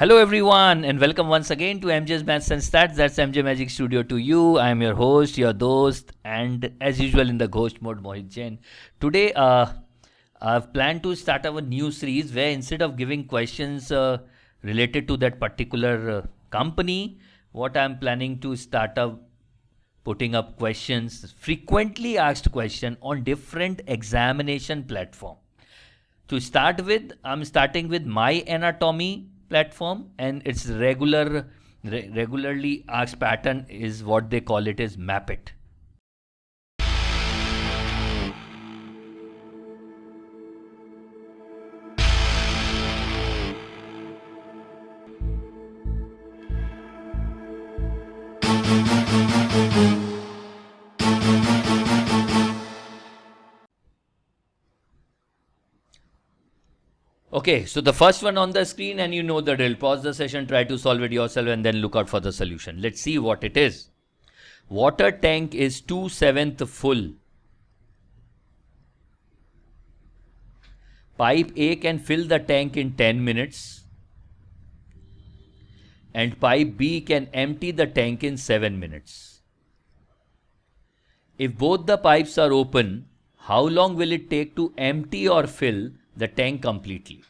Hello everyone and welcome once again to MJ's Maths and Stats. That's MJ Magic Studio to you. I am your host, your host, and as usual in the ghost mode, Mohit Jain. Today, I've planned to start our new series where instead of giving questions related to that particular company, what I'm planning to start up putting up questions, frequently asked question on different examination platform. To start with, I'm starting with My Anatomy platform, and its regularly asked pattern is what they call it is MAPIT. Okay, so the first one on the screen, and you know the drill. Pause the session, try to solve it yourself, and then look out for the solution. Let's see what it is. Water tank is 2/7 full. Pipe A can fill the tank in 10 minutes. And pipe B can empty the tank in 7 minutes. If both the pipes are open, how long will it take to empty or fill the tank completely?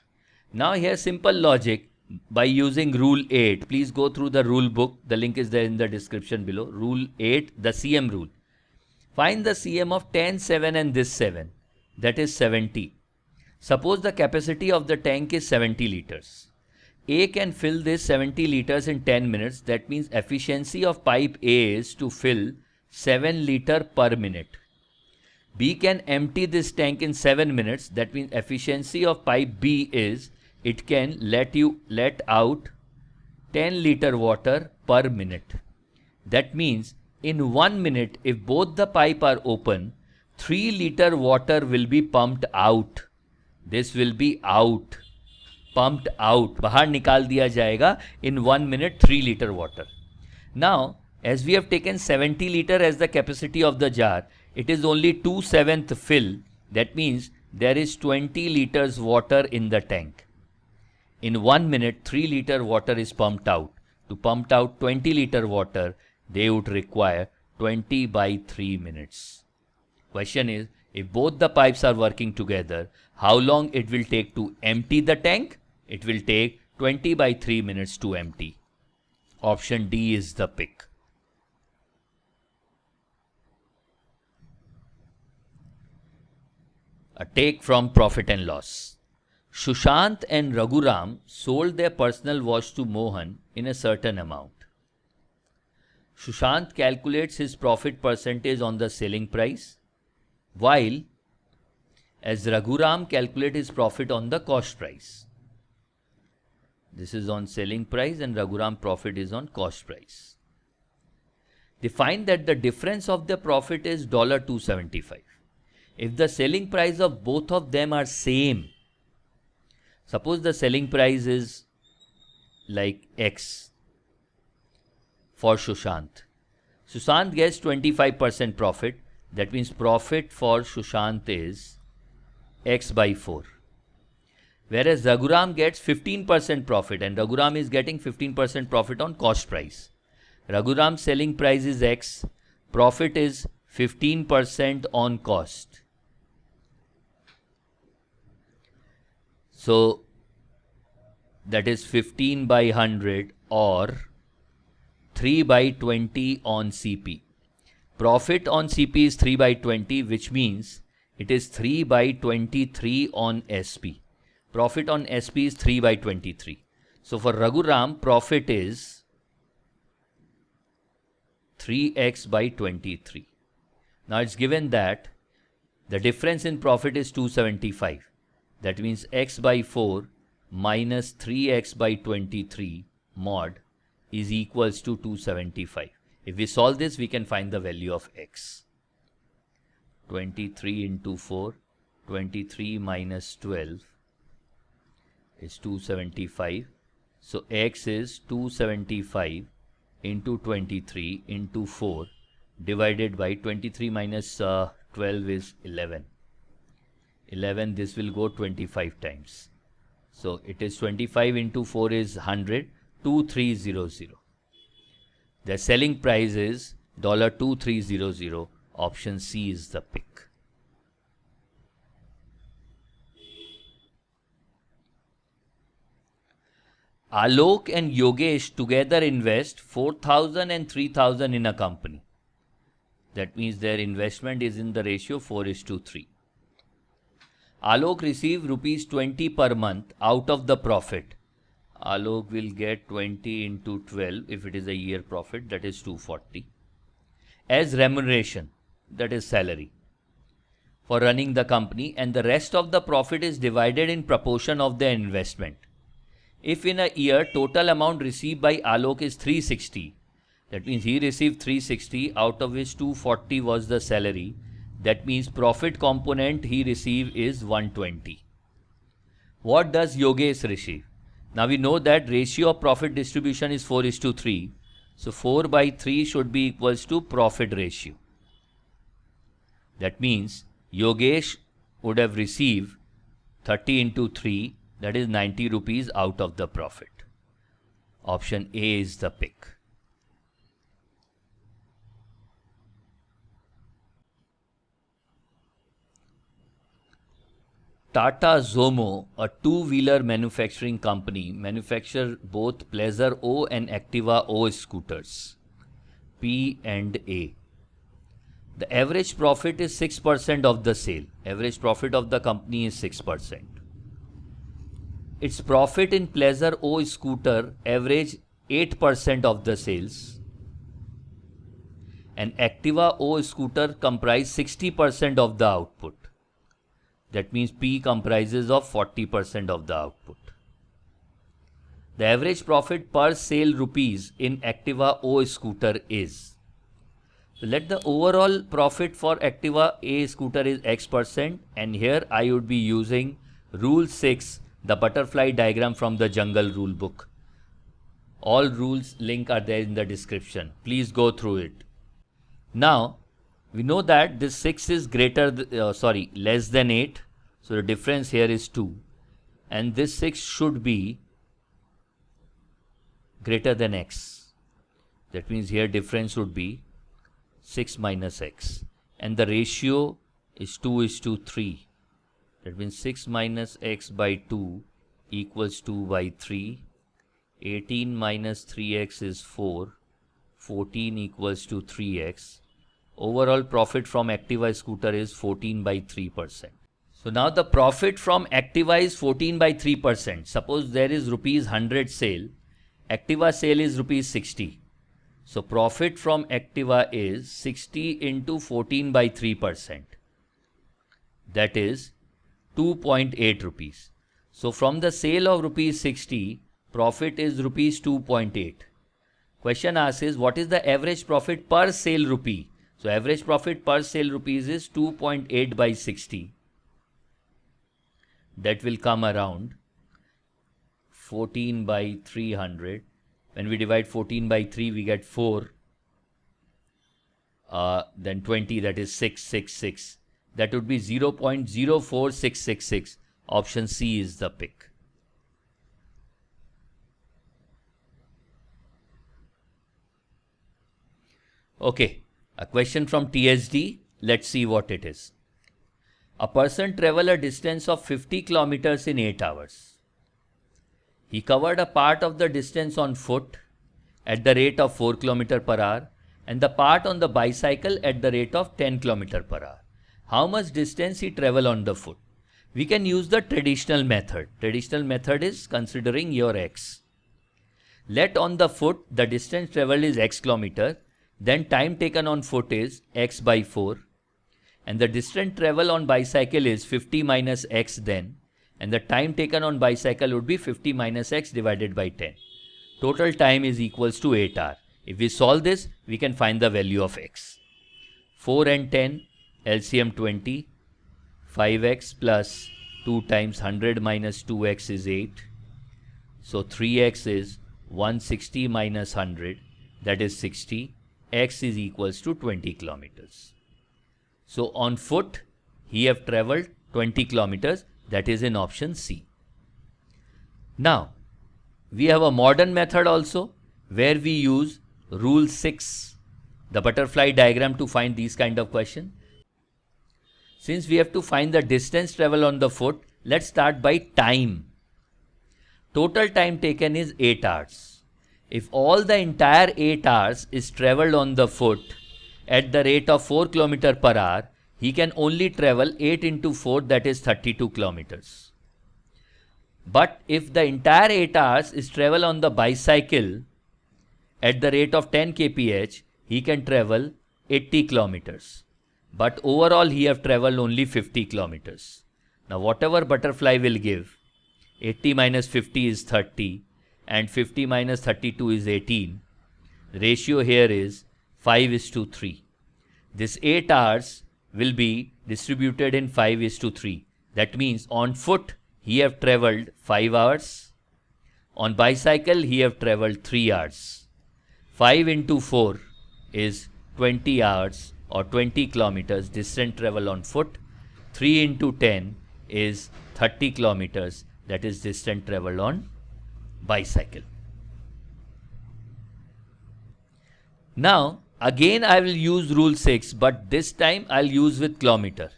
Now here's simple logic by using rule 8. Please go through the rule book. The link is there in the description below. Rule 8, the CM rule. Find the CM of 10, 7 and this 7. That is 70. Suppose the capacity of the tank is 70 liters. A can fill this 70 liters in 10 minutes. That means efficiency of pipe A is to fill 7 liter per minute. B can empty this tank in 7 minutes. That means efficiency of pipe B is it can let out 10 liter water per minute. That means in 1 minute, if both the pipe are open, 3 liter water will be pumped out. This will be out. Pumped out. बाहर निकाल दिया जाएगा in 1 minute 3 liter water. Now, as we have taken 70 liter as the capacity of the jar, it is only 2/7 fill. That means there is 20 liters water in the tank. In 1 minute, 3 liter water is pumped out. To pump out 20 liter water, they would require 20 by 3 minutes. Question is, if both the pipes are working together, how long it will take to empty the tank? It will take 20 by 3 minutes to empty. Option D is the pick. A take from profit and loss. Sushant and Raghuram sold their personal watch to Mohan in a certain amount. Sushant calculates his profit percentage on the selling price, while as Raghuram calculates his profit on the cost price. This is on selling price and Raghuram profit is on cost price. They find that the difference of their profit is $275. If the selling price of both of them are same, suppose the selling price is like X for Sushant. Sushant gets 25% profit. That means profit for Sushant is X by 4. Whereas Raghuram gets 15% profit and Raghuram is getting 15% profit on cost price. Raghuram's selling price is X. Profit is 15% on cost. So that is 15 by 100 or 3 by 20 on CP. Profit on CP is 3 by 20, which means it is 3 by 23 on SP. Profit on SP is 3 by 23. So for Raghuram, profit is 3x by 23. Now it's given that the difference in profit is 275. That means x by 4 minus 3x by 23 mod is equals to 275. If we solve this, we can find the value of x. 23 into 4, 23 minus 12 is 275. So x is 275 into 23 into 4 divided by 23 minus 12 is 11. 11, this will go 25 times. So it is 25 into 4 is 100, 2300. The selling price is $2300. Option C is the pick. Alok and Yogesh together invest 4,000 and 3,000 in a company. That means their investment is in the ratio 4:3. Alok receives rupees 20 per month out of the profit. Alok will get 20 into 12 if it is a year profit, that is 240. As remuneration, that is salary, for running the company, and the rest of the profit is divided in proportion of the investment. If in a year total amount received by Alok is 360, that means he received 360 out of which 240 was the salary. That means profit component he received is 120. What does Yogesh receive? Now we know that ratio of profit distribution is 4:3. So 4/3 should be equals to profit ratio. That means Yogesh would have received 30 into 3, that is 90 rupees out of the profit. Option A is the pick. Tata Zomo, a two-wheeler manufacturing company, manufacture both Pleasure O and Activa O scooters, P and A. The average profit is 6% of the sale. Average profit of the company is 6%. Its profit in Pleasure O scooter average 8% of the sales, and Activa O scooter comprise 60% of the output. That means P comprises of 40% of the output. The average profit per sale rupees in Activa O scooter is. So let the overall profit for Activa A scooter is X%, and here I would be using Rule 6, the butterfly diagram from the Jungle Rule book. All rules link are there in the description. Please go through it. Now, we know that this 6 is less than 8. So the difference here is 2. And this 6 should be greater than x. That means here difference would be 6 minus x. And the ratio is 2:3. That means 6 minus x by 2 equals 2 by 3. 18 minus 3x is 4. 14 equals to 3x. Overall profit from Activa scooter is 14/3%. So now the profit from Activa is 14/3%. Suppose there is rupees 100 sale. Activa sale is rupees 60. So profit from Activa is 60 into 14/3%. That is 2.8 rupees. So from the sale of rupees 60, profit is rupees 2.8. Question asks is what is the average profit per sale rupee? So average profit per sale rupees is 2.8 by 60. That will come around 14/300. When we divide 14/3, we get 4. Then 20, that is 666. That would be 0.04666. Option C is the pick. Okay, a question from TSD. Let's see what it is. A person traveled a distance of 50 kilometers in 8 hours. He covered a part of the distance on foot at the rate of 4 km per hour and the part on the bicycle at the rate of 10 km per hour. How much distance he traveled on the foot? We can use the traditional method. Traditional method is considering your x. Let on the foot the distance traveled is x kilometer, then time taken on foot is x by 4. And the distance travel on bicycle is 50 minus x then, and the time taken on bicycle would be 50 minus x divided by 10. Total time is equals to 8 hours. If we solve this, we can find the value of x. 4 and 10, LCM 20, 5x plus 2 times 100 minus 2x is 8. So 3x is 160 minus 100, that is 60. X is equals to 20 kilometers. So on foot, he have traveled 20 kilometers, that is in option C. Now, we have a modern method also where we use rule 6, the butterfly diagram, to find these kind of questions. Since we have to find the distance travel on the foot, let's start by time. Total time taken is 8 hours. If all the entire 8 hours is traveled on the foot at the rate of 4 km per hour, he can only travel 8 into 4, that is 32 kilometers. But if the entire 8 hours is travel on the bicycle at the rate of 10 kph, he can travel 80 kilometers. But overall he have traveled only 50 kilometers. Now whatever butterfly will give, 80 minus 50 is 30 and 50 minus 32 is 18. The ratio here is 5:3. This 8 hours will be distributed in 5:3. That means on foot he have traveled 5 hours. On bicycle he have traveled 3 hours. 5 into 4 is 20 hours or 20 kilometers distance travel on foot. 3 into 10 is 30 kilometers, that is distance travel on bicycle. Now again I will use rule 6, but this time I'll use with kilometer.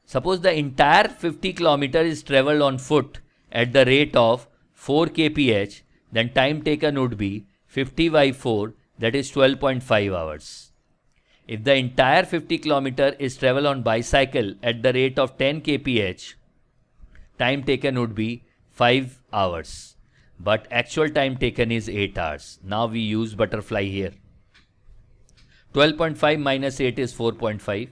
Suppose the entire 50 kilometer is traveled on foot at the rate of 4 kph, then time taken would be 50 by 4, that is 12.5 hours. If the entire 50 kilometer is traveled on bicycle at the rate of 10 kph, time taken would be 5 hours. But actual time taken is 8 hours. Now we use butterfly here. 12.5 minus 8 is 4.5.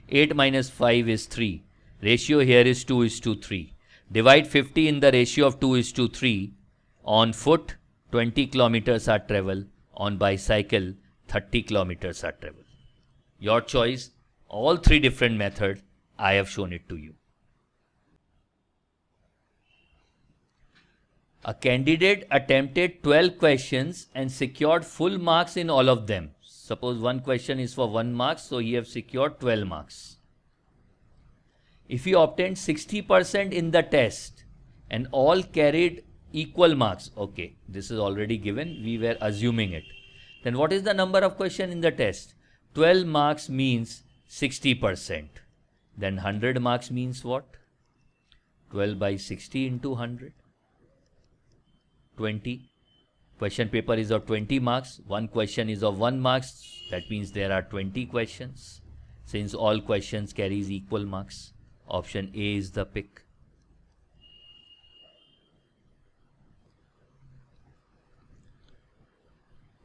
8 minus 5 is 3. Ratio here is 2:3. Divide 50 in the ratio of 2:3. On foot, 20 kilometers are travel. On bicycle, 30 kilometers are travel. Your choice. All three different methods, I have shown it to you. A candidate attempted 12 questions and secured full marks in all of them. Suppose one question is for 1 mark, so he have secured 12 marks. If he obtained 60% in the test and all carried equal marks, okay, this is already given, we were assuming it. Then what is the number of questions in the test? 12 marks means 60%. Then 100 marks means what? 12 by 60 into 100. 20. Question paper is of 20 marks. One question is of 1 marks. That means there are 20 questions. Since all questions carries equal marks, option A is the pick.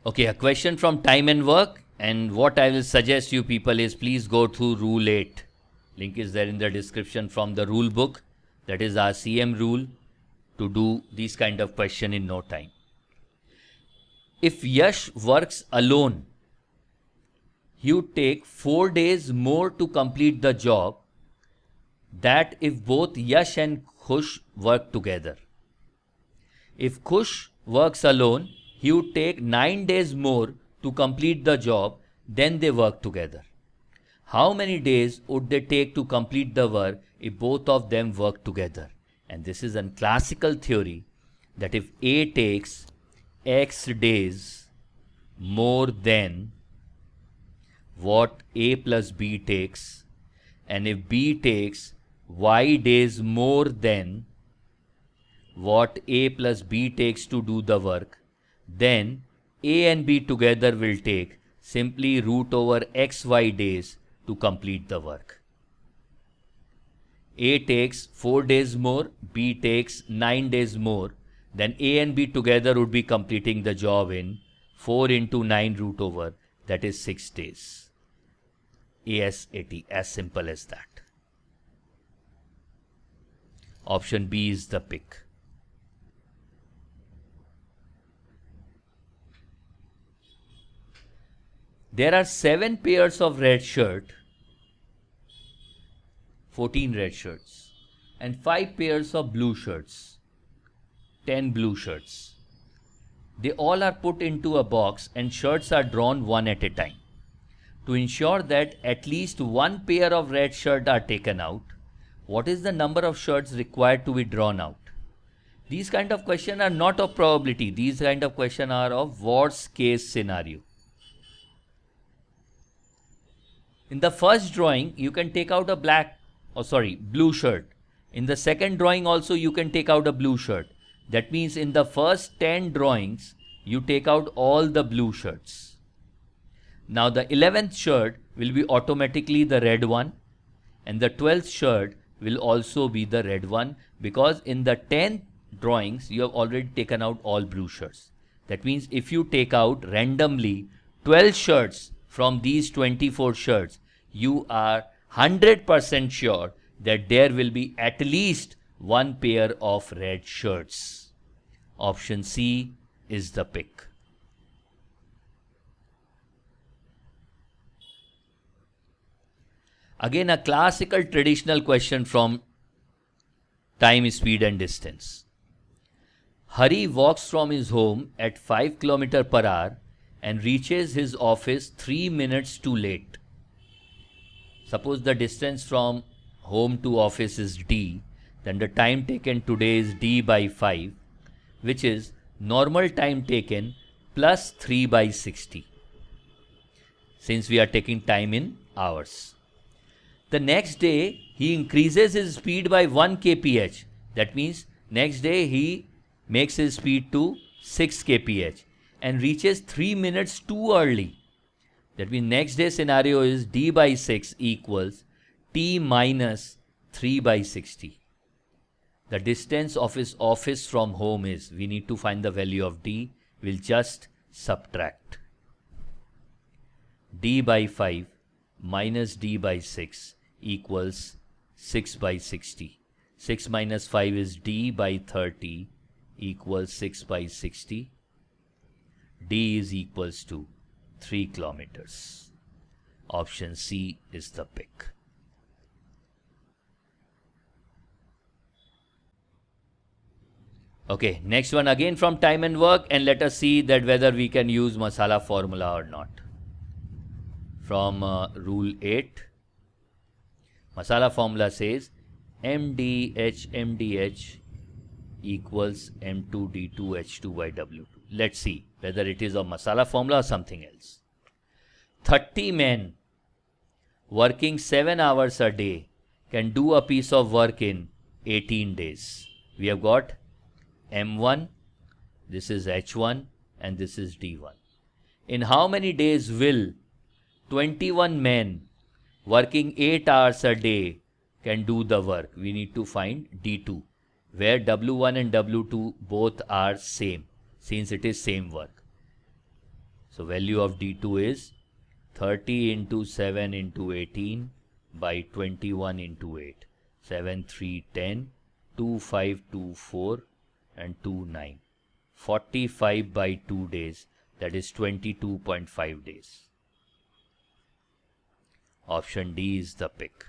Okay, a question from time and work, and what I will suggest you people is please go through rule 8. Link is there in the description from the rule book. That is our CM rule to do these kind of question in no time. If Yash works alone, he would take 4 days more to complete the job that if both Yash and Khush work together. If Khush works alone, he would take 9 days more to complete the job than they work together. How many days would they take to complete the work if both of them work together? And this is a classical theory that if A takes X days more than what A plus B takes, and if B takes Y days more than what A plus B takes to do the work, then A and B together will take simply root over XY days to complete the work. A takes 4 days more, B takes 9 days more, then A and B together would be completing the job in 4 into 9 root over, that is 6 days. ASAT, as simple as that. Option B is the pick. There are 7 pairs of red shirt, 14 red shirts, and 5 pairs of blue shirts, 10 blue shirts. They all are put into a box and shirts are drawn one at a time. To ensure that at least 1 pair of red shirt are taken out, what is the number of shirts required to be drawn out? These kind of questions are not of probability. These kind of questions are of worst case scenario. In the first drawing, you can take out a blue shirt. In the second drawing also, you can take out a blue shirt. That means in the first 10 drawings, you take out all the blue shirts. Now the 11th shirt will be automatically the red one, and the 12th shirt will also be the red one, because in the 10th drawings you have already taken out all blue shirts. That means if you take out randomly 12 shirts from these 24 shirts, you are 100% sure that there will be at least one pair of red shirts. Option C is the pick. Again, a classical traditional question from Time, Speed and Distance. Hari walks from his home at 5 km per hour and reaches his office 3 minutes too late. Suppose the distance from home to office is d, then the time taken today is d by 5, which is normal time taken plus 3 by 60, since we are taking time in hours. The next day, he increases his speed by 1 kph. That means next day he makes his speed to 6 kph and reaches 3 minutes too early. That means next day scenario is d by 6 equals t minus 3 by 60. The distance of his office from home is, we need to find the value of d, we'll just subtract. D by 5 minus d by 6 equals 6 by 60. 6 minus 5 is d by 30 equals 6 by 60. D is equals to 3 kilometers. Option C is the pick. Okay, next one again from Time and Work, and let us see that whether we can use masala formula or not. From Rule 8, masala formula says MDH equals M2D2H2 by W2. Let's see whether it is a masala formula or something else. 30 men working 7 hours a day can do a piece of work in 18 days. We have got M1, this is H1, and this is D1. In how many days will 21 men working 8 hours a day can do the work? We need to find D2, where W1 and W2 both are same, since it is same work. So value of D2 is 30 into 7 into 18 by 21 into 8. 7, 3, 10, 2, 5, 2, 4, and 2, 9. 45 by 2 days, that is 22.5 days. Option D is the pick.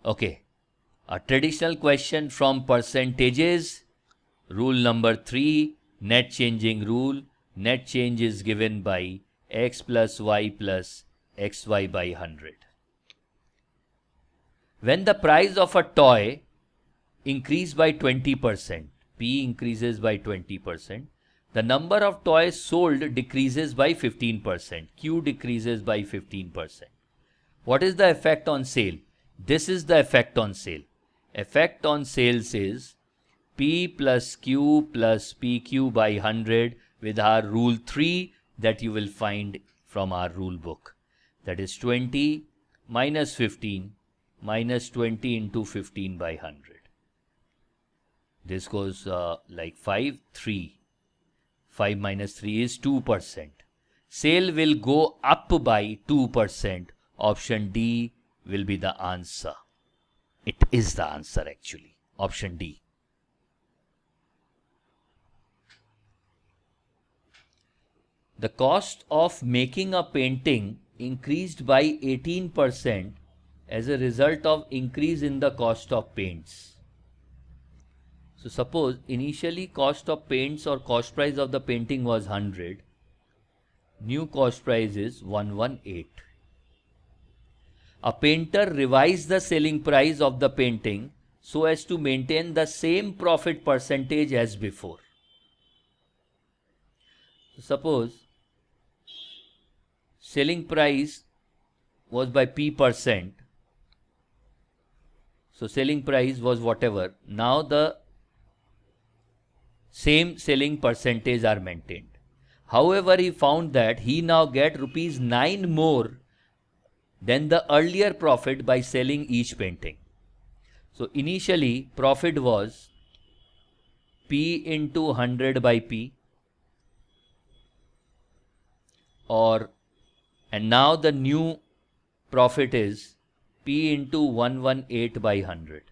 Okay, a traditional question from percentages. Rule number 3, net changing rule. Net change is given by x plus y plus xy by 100. When the price of a toy increases by 20%, P increases by 20%, the number of toys sold decreases by 15%, Q decreases by 15%. What is the effect on sale? This is the effect on sale. Effect on sales is P plus Q plus PQ by 100 with our rule 3 that you will find from our rule book. That is 20 minus 15 minus 20 into 15 by 100. This goes like 5, 3. 5 minus 3 is 2%. Sale will go up by 2%. Option D will be the answer. It is the answer actually. Option D. The cost of making a painting increased by 18% as a result of increase in the cost of paints. So suppose initially cost of paints or cost price of the painting was 100. New cost price is 118. A painter revised the selling price of the painting so as to maintain the same profit percentage as before. Suppose selling price was by P%. So selling price was whatever. Now the same selling percentage are maintained. However, he found that he now get rupees 9 more than the earlier profit by selling each painting. So initially profit was P into 100 by P, and now the new profit is P into 118 by 100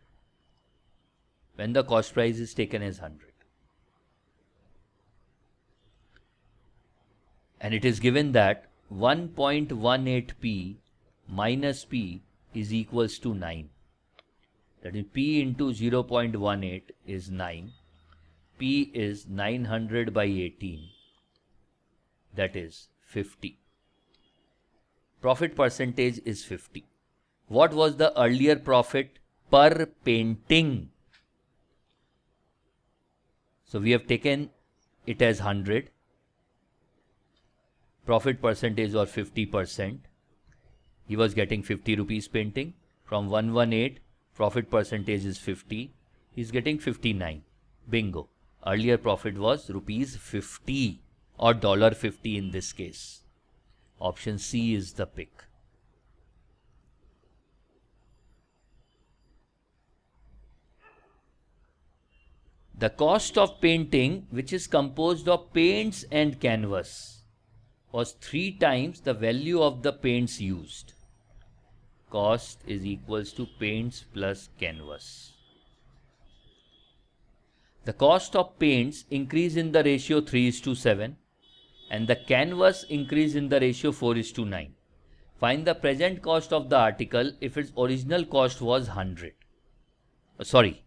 when the cost price is taken as 100. And it is given that 1.18p minus p is equals to 9. That is p into 0.18 is 9. P is 900 by 18. That is 50. Profit percentage is 50. What was the earlier profit per painting? So we have taken it as 100. Profit percentage was 50%. He was getting 50 rupees painting. From 118, profit percentage is 50. He's getting 59. Bingo. Earlier profit was rupees 50 or $50 in this case. Option C is the pick. The cost of painting, which is composed of paints and canvas, was 3 times the value of the paints used. Cost is equals to paints plus canvas. The cost of paints increase in the ratio 3:7 and the canvas increase in the ratio 4:9. Find the present cost of the article if its original cost was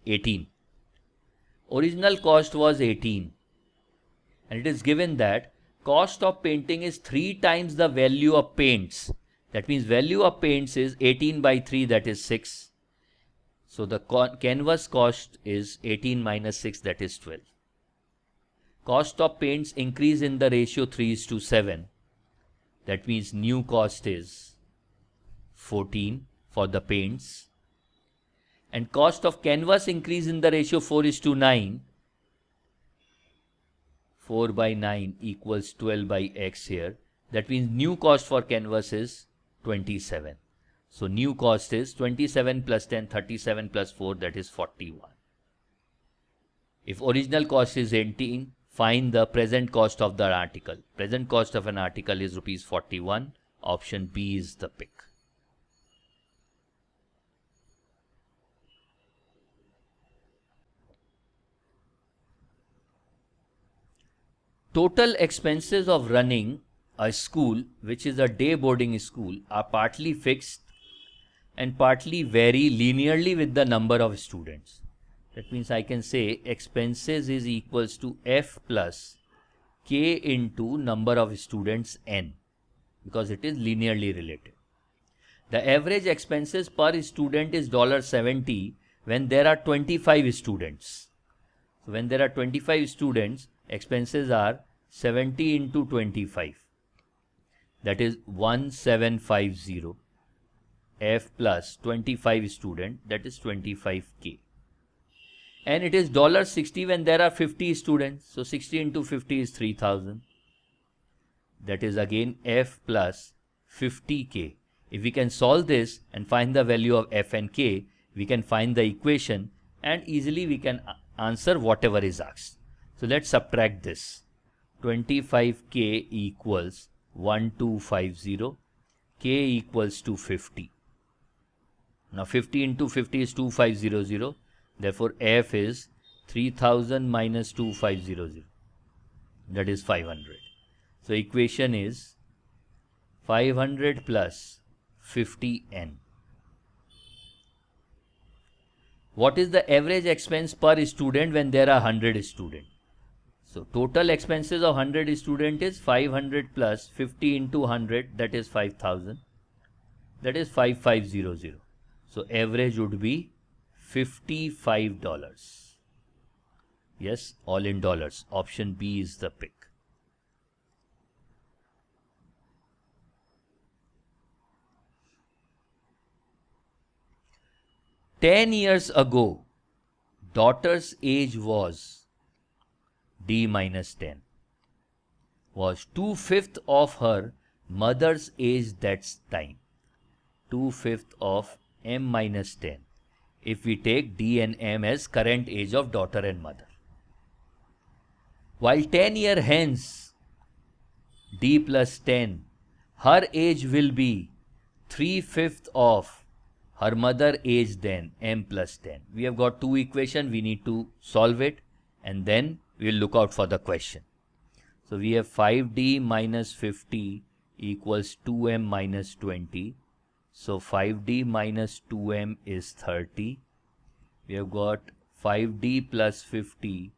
18. Original cost was 18 and it is given that cost of painting is 3 times the value of paints. That means value of paints is 18 by 3, that is 6. So the canvas cost is 18 minus 6, that is 12. Cost of paints increase in the ratio 3:7. That means new cost is 14 for the paints. And cost of canvas increase in the ratio 4:9. 4 by 9 equals 12 by x here. That means new cost for canvas is 27. So new cost is 27 plus 10, 37 plus 4, that is 41. If original cost is 18, find the present cost of the article. Present cost of an article is rupees 41. Option B is the pick. Total expenses of running a school, which is a day boarding school, are partly fixed and partly vary linearly with the number of students. That means I can say expenses is equals to F plus K into number of students N, because it is linearly related. The average expenses per student is $70 when there are 25 students. So when there are 25 students, expenses are 70 into 25. That is 1750. F plus 25 student, that is 25K. And it is $60 when there are 50 students. So 60 into 50 is 3000. That is again F plus 50K. If we can solve this and find the value of F and K, we can find the equation and easily we can answer whatever is asked. So let's subtract this. 25K equals 1250. K equals to 50. Now 50 into 50 is 2500. Therefore F is 3000 minus 2500. That is 500. So equation is 500 plus 50N. What is the average expense per student when there are 100 students? So total expenses of 100 student is 500 plus 50 into 100, that is 5000. that is 5500. So average would be $55. Yes, all in dollars. Option B is the pick. "10 years ago, daughter's age was D minus 10. Was 2/5 of her mother's age that time. 2/5 of M minus 10. If we take D and M as current age of daughter and mother. While 10 years hence, D plus 10, her age will be 3/5 of her mother age then, M plus 10. We have got two equations, we need to solve it and then we will look out for the question. So we have 5D minus 50 equals 2M minus 20. So 5D minus 2M is 30. We have got 5D plus 50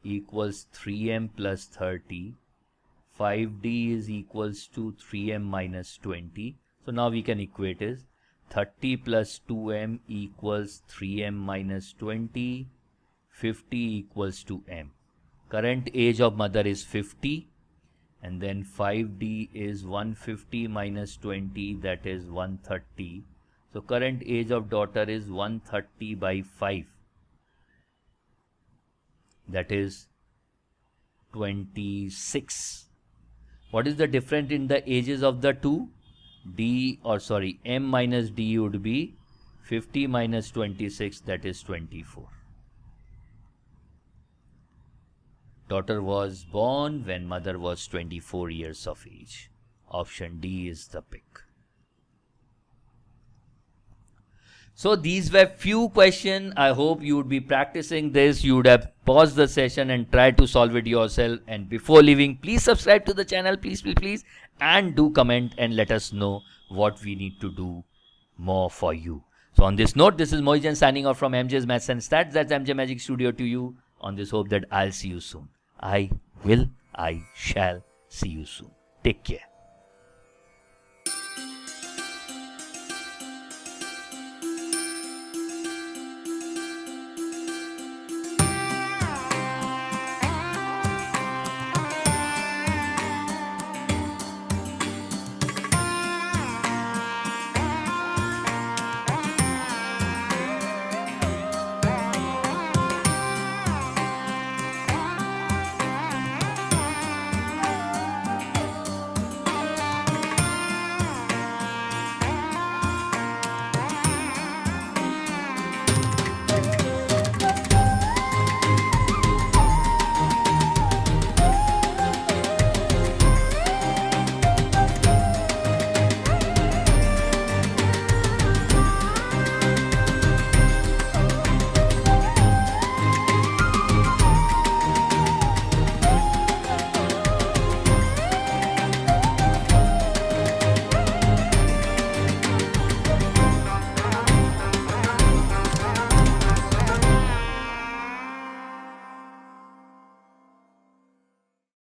equals 3M plus 30. 5D is equals to 3M minus 20. So now we can equate is 30 plus 2M equals 3M minus 20. 50 equals to M. Current age of mother is 50. And then 5D is 150 minus 20, that is 130. So current age of daughter is 130 by 5. That is 26. What is the difference in the ages of the two? M minus D would be 50 minus 26, that is 24. Daughter was born when mother was 24 years of age. Option D is the pick. So these were few questions. I hope you would be practicing this. You would have paused the session and tried to solve it yourself. And before leaving, please subscribe to the channel, please. And do comment and let us know what we need to do more for you. So on this note, this is Mohit Jain signing off from MJ's Maths and Stats. That's MJ Magic Studio to you. On this hope that I'll see you soon. I shall see you soon. Take care.